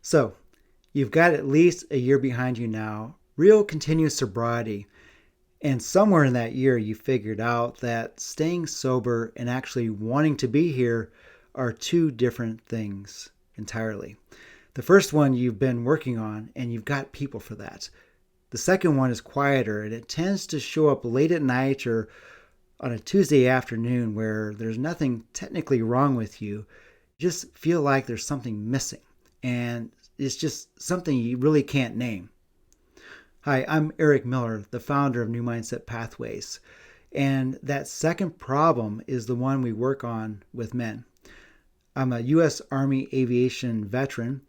So, you've got at least a year behind you now, real continuous sobriety. And somewhere in that year, you figured out that staying sober and actually wanting to be here are two different things entirely. The first one you've been working on, and you've got people for that. The second one is quieter, and it tends to show up late at night or on a Tuesday afternoon where there's nothing technically wrong with you. You just feel like there's something missing, and it's just something you really can't name. Hi, I'm Eric Miller, the founder of New Mindset Pathways, and that second problem is the one we work on with men. I'm a U.S. Army aviation veteran.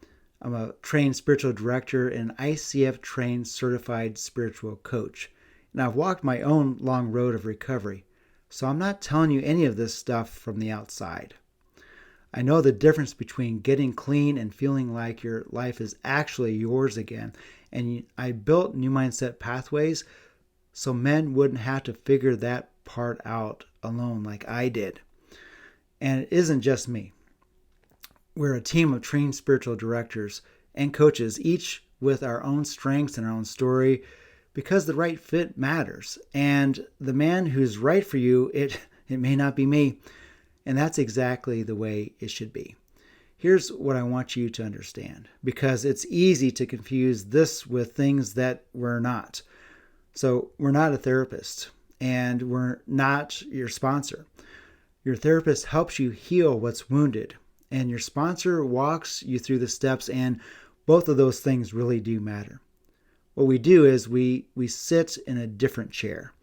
I'm a trained spiritual director and ICF-trained certified spiritual coach. And I've walked my own long road of recovery, so I'm not telling you any of this stuff from the outside. I know the difference between getting clean and feeling like your life is actually yours again. And I built New Mindset Pathways so men wouldn't have to figure that part out alone like I did. And it isn't just me. We're a team of trained spiritual directors and coaches, each with our own strengths and our own story, because the right fit matters. And the man who's right for you, it may not be me. And that's exactly the way it should be. Here's what I want you to understand, because it's easy to confuse this with things that we're not. So we're not a therapist, and we're not your sponsor. Your therapist helps you heal what's wounded, and your sponsor walks you through the steps, and both of those things really do matter. What we do is we sit in a different chair.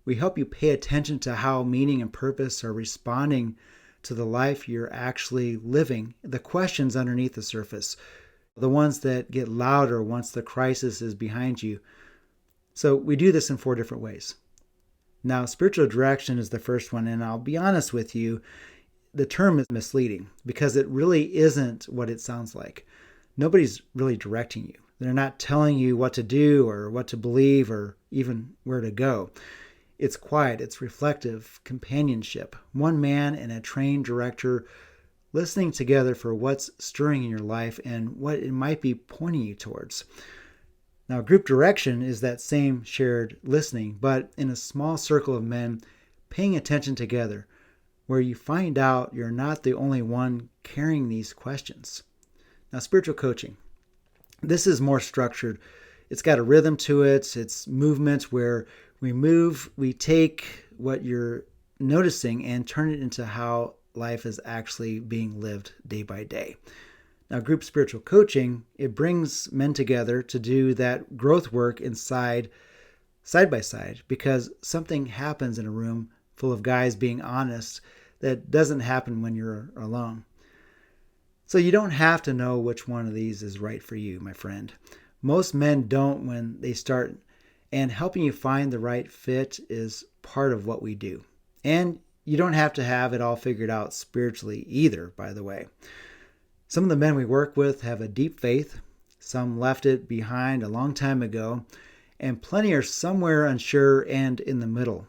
We help you pay attention to how meaning and purpose are responding to the life you're actually living, the questions underneath the surface, the ones that get louder once the crisis is behind you. So we do this in 4 different ways. Now, spiritual direction is the first one, and I'll be honest with you, the term is misleading because it really isn't what it sounds like. Nobody's really directing you. They're not telling you what to do or what to believe or even where to go. It's quiet, it's reflective, companionship. One man and a trained director listening together for what's stirring in your life and what it might be pointing you towards. Now, group direction is that same shared listening, but in a small circle of men paying attention together, where you find out you're not the only one carrying these questions. Now, spiritual coaching. This is more structured. It's got a rhythm to it. It's movement where we take what you're noticing and turn it into how life is actually being lived day by day. Now, group spiritual coaching, it brings men together to do that growth work side by side, because something happens in a room full of guys being honest that doesn't happen when you're alone. So you don't have to know which one of these is right for you, my friend. Most men don't when they start, and helping you find the right fit is part of what we do. And you don't have to have it all figured out spiritually either, by the way. Some of the men we work with have a deep faith. Some left it behind a long time ago, and plenty are somewhere unsure and in the middle.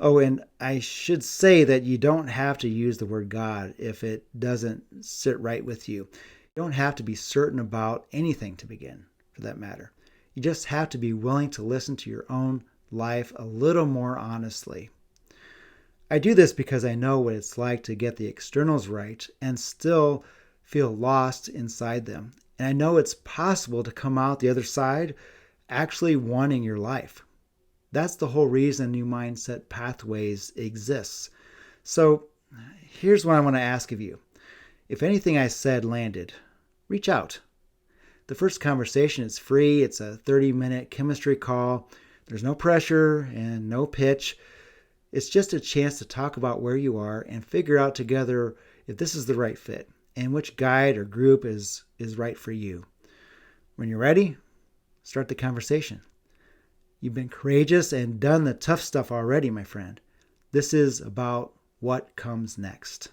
Oh, and I should say that you don't have to use the word God if it doesn't sit right with you. You don't have to be certain about anything to begin, for that matter. You just have to be willing to listen to your own life a little more honestly. I do this because I know what it's like to get the externals right and still feel lost inside them. And I know it's possible to come out the other side actually wanting your life. That's the whole reason New Mindset Pathways exists. So here's what I want to ask of you. If anything I said landed, reach out. The first conversation is free. It's a 30-minute chemistry call. There's no pressure and no pitch. It's just a chance to talk about where you are and figure out together if this is the right fit and which guide or group is right for you. When you're ready, start the conversation. You've been courageous and done the tough stuff already, my friend. This is about what comes next.